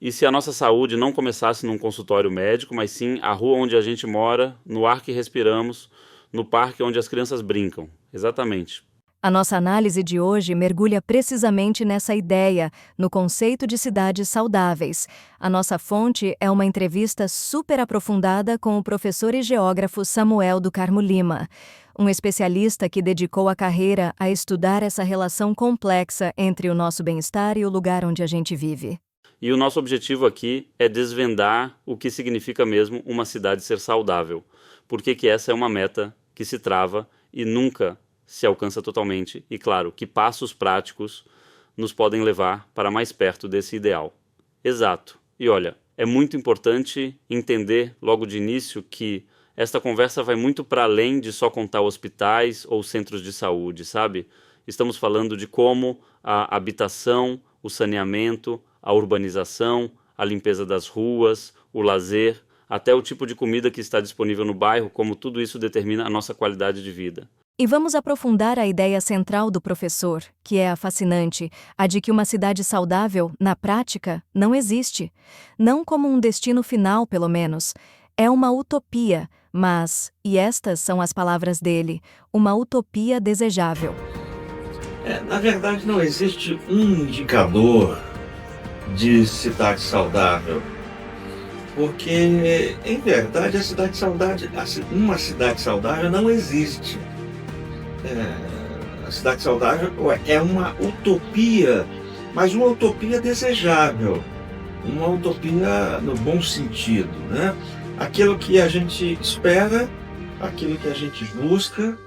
E se a nossa saúde não começasse num consultório médico, mas sim a rua onde a gente mora, no ar que respiramos, no parque onde as crianças brincam? Exatamente. A nossa análise de hoje mergulha precisamente nessa ideia, no conceito de cidades saudáveis. A nossa fonte é uma entrevista super aprofundada com o professor e geógrafo Samuel do Carmo Lima, um especialista que dedicou a carreira a estudar essa relação complexa entre o nosso bem-estar e o lugar onde a gente vive. E o nosso objetivo aqui é desvendar o que significa mesmo uma cidade ser saudável. Porque que essa é uma meta que se trava e nunca se alcança totalmente, e claro, que passos práticos nos podem levar para mais perto desse ideal. Exato. E olha, é muito importante entender logo de início que esta conversa vai muito para além de só contar hospitais ou centros de saúde, sabe? Estamos falando de como a habitação, o saneamento, a urbanização, a limpeza das ruas, o lazer, até o tipo de comida que está disponível no bairro, como tudo isso determina a nossa qualidade de vida. E vamos aprofundar a ideia central do professor, que é a fascinante, a de que uma cidade saudável, na prática, não existe. Não como um destino final, pelo menos. É uma utopia, mas, e estas são as palavras dele, uma utopia desejável. Na verdade, não existe um indicador de cidade saudável, porque, em verdade, uma cidade saudável não existe. A cidade saudável é uma utopia, mas uma utopia desejável, uma utopia no bom sentido, né? Aquilo que a gente espera, aquilo que a gente busca,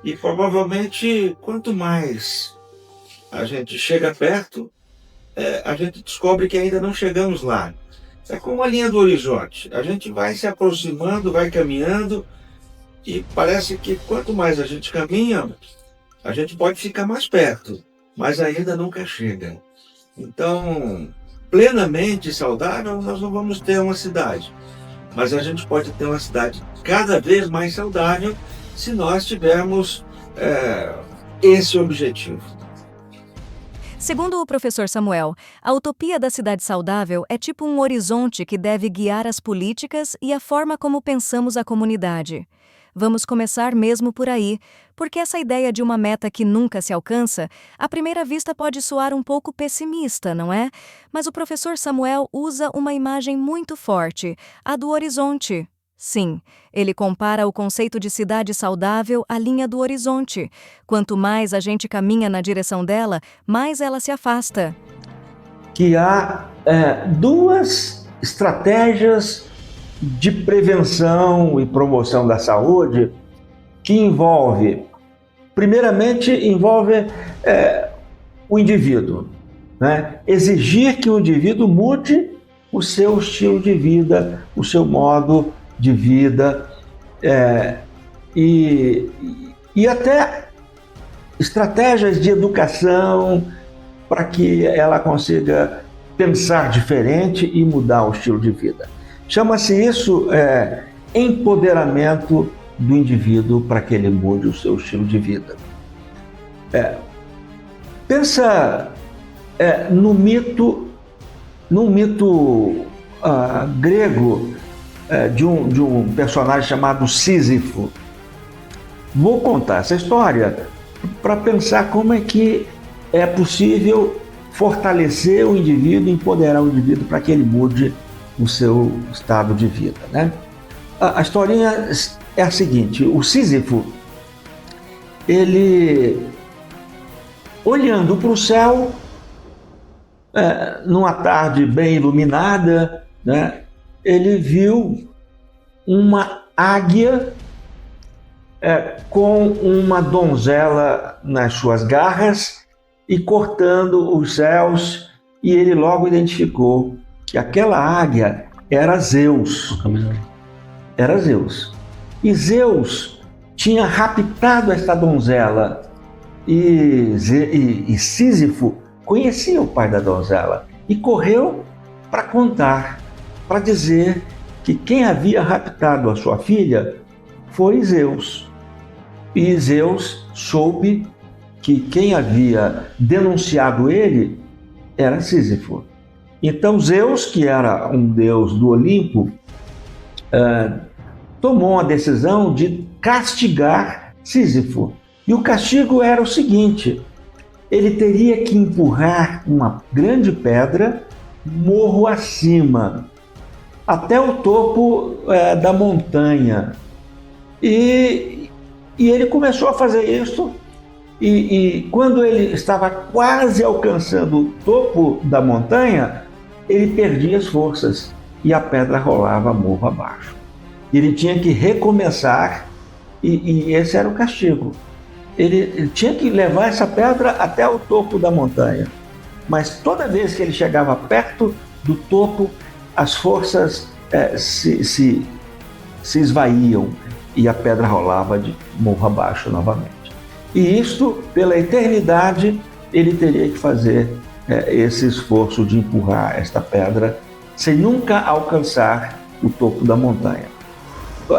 e provavelmente quanto mais a gente chega perto, a gente descobre que ainda não chegamos lá. É como a linha do horizonte, a gente vai se aproximando, vai caminhando, e parece que quanto mais a gente caminha, a gente pode ficar mais perto, mas ainda nunca chega. Então, plenamente saudável, nós não vamos ter uma cidade. Mas a gente pode ter uma cidade cada vez mais saudável se nós tivermos esse objetivo. Segundo o professor Samuel, a utopia da cidade saudável é tipo um horizonte que deve guiar as políticas e a forma como pensamos a comunidade. Vamos começar mesmo por aí, porque essa ideia de uma meta que nunca se alcança, à primeira vista pode soar um pouco pessimista, não é? Mas o professor Samuel usa uma imagem muito forte, a do horizonte. Sim, ele compara o conceito de cidade saudável à linha do horizonte. Quanto mais a gente caminha na direção dela, mais ela se afasta. Que há duas estratégias de prevenção e promoção da saúde que primeiramente envolve o indivíduo, né? Exigir que o indivíduo mude o seu estilo de vida, o seu modo de vida, e até estratégias de educação para que ela consiga pensar diferente e mudar o estilo de vida. Chama-se isso empoderamento do indivíduo para que ele mude o seu estilo de vida. Pensa num mito grego de um personagem chamado Sísifo. Vou contar essa história para pensar como é que é possível fortalecer o indivíduo, empoderar o indivíduo para que ele mude o seu estado de vida, né? A historinha é a seguinte: o Sísifo, ele, olhando para o céu, numa tarde bem iluminada, né, ele viu uma águia com uma donzela nas suas garras e cortando os céus, e ele logo identificou que aquela águia era Zeus. Era Zeus. E Zeus tinha raptado esta donzela. E Sísifo conhecia o pai da donzela e correu para contar, para dizer que quem havia raptado a sua filha foi Zeus. E Zeus soube que quem havia denunciado ele era Sísifo. Então Zeus, que era um deus do Olimpo, tomou a decisão de castigar Sísifo. E o castigo era o seguinte: ele teria que empurrar uma grande pedra morro acima, até o topo da montanha. E ele começou a fazer isso, e quando ele estava quase alcançando o topo da montanha, ele perdia as forças e a pedra rolava morro abaixo. Ele tinha que recomeçar, e esse era o castigo. Ele tinha que levar essa pedra até o topo da montanha. Mas toda vez que ele chegava perto do topo, as forças se esvaíam e a pedra rolava de morro abaixo novamente. E isto, pela eternidade, ele teria que fazer esse esforço de empurrar esta pedra sem nunca alcançar o topo da montanha.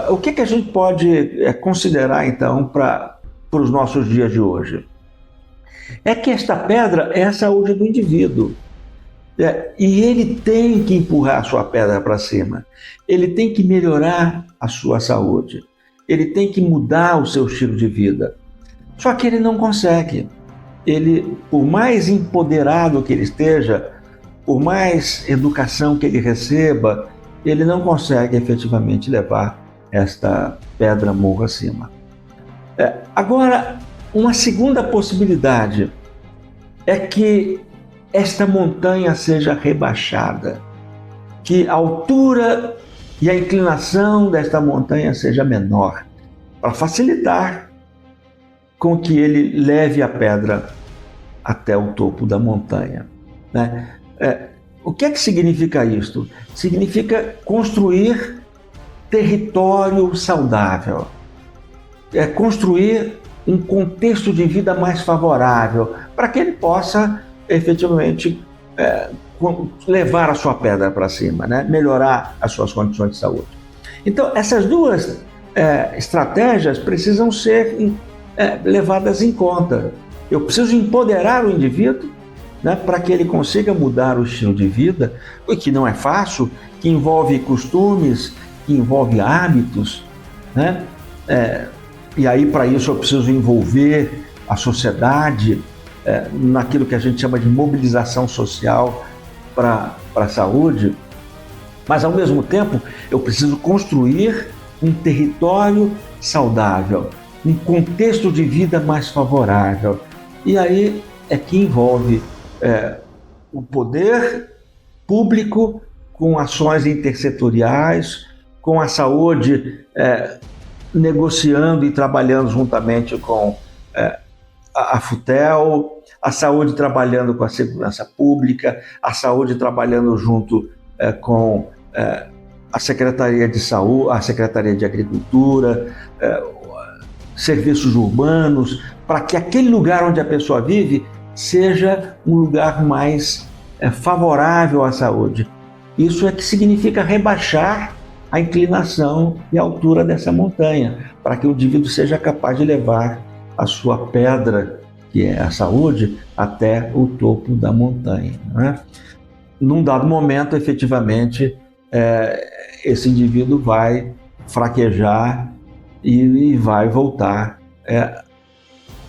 O que a gente pode considerar, então, para os nossos dias de hoje? É que esta pedra é a saúde do indivíduo. E ele tem que empurrar a sua pedra para cima. Ele tem que melhorar a sua saúde. Ele tem que mudar o seu estilo de vida. Só que ele não consegue. Ele, por mais empoderado que ele esteja, por mais educação que ele receba, ele não consegue efetivamente levar esta pedra morro acima. Agora, uma segunda possibilidade é que esta montanha seja rebaixada, que a altura e a inclinação desta montanha seja menor, para facilitar com que ele leve a pedra até o topo da montanha, né? O que é que significa isto? Significa construir território saudável, construir um contexto de vida mais favorável para que ele possa efetivamente levar a sua pedra para cima, né? Melhorar as suas condições de saúde. Então, essas duas estratégias precisam ser levadas em conta. Eu preciso empoderar o indivíduo, né, para que ele consiga mudar o estilo de vida, o que não é fácil, que envolve costumes, que envolve hábitos, né? E aí, para isso, eu preciso envolver a sociedade naquilo que a gente chama de mobilização social para a saúde, mas, ao mesmo tempo, eu preciso construir um território saudável, um contexto de vida mais favorável. E aí é que envolve o poder público com ações intersetoriais, com a saúde negociando e trabalhando juntamente com a FUTEL, a saúde trabalhando com a segurança pública, a saúde trabalhando junto com a Secretaria de Saúde, a Secretaria de Agricultura, serviços urbanos, para que aquele lugar onde a pessoa vive seja um lugar mais favorável à saúde. Isso é que significa rebaixar a inclinação e a altura dessa montanha, para que o indivíduo seja capaz de levar a sua pedra, que é a saúde, até o topo da montanha, né? Num dado momento, efetivamente, esse indivíduo vai fraquejar e vai voltar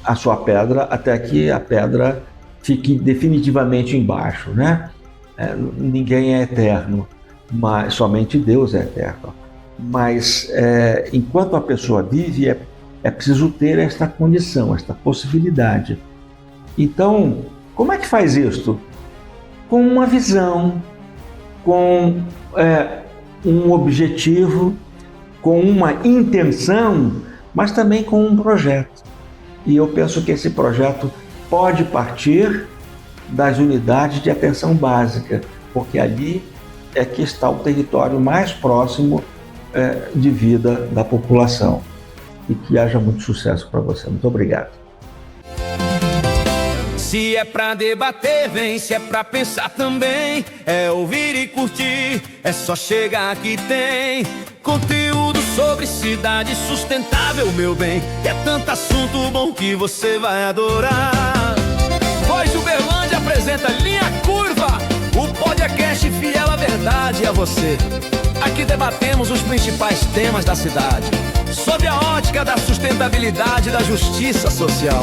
a sua pedra até que a pedra fique definitivamente embaixo, né? Ninguém é eterno, mas somente Deus é eterno. Mas enquanto a pessoa vive, é preciso ter esta condição, esta possibilidade. Então, como é que faz isto? Com uma visão, com um objetivo, com uma intenção, mas também com um projeto. E eu penso que esse projeto pode partir das unidades de atenção básica, porque ali é que está o território mais próximo de vida da população. E que haja muito sucesso para você. Muito obrigado. Se é pra debater, vem. Se é pra pensar também, é ouvir e curtir. É só chegar que tem conteúdo sobre cidade sustentável, meu bem. É tanto assunto bom que você vai adorar. Voz Uberlândia apresenta Linha Curva, o podcast cidade e a você. Aqui debatemos os principais temas da cidade, sob a ótica da sustentabilidade e da justiça social.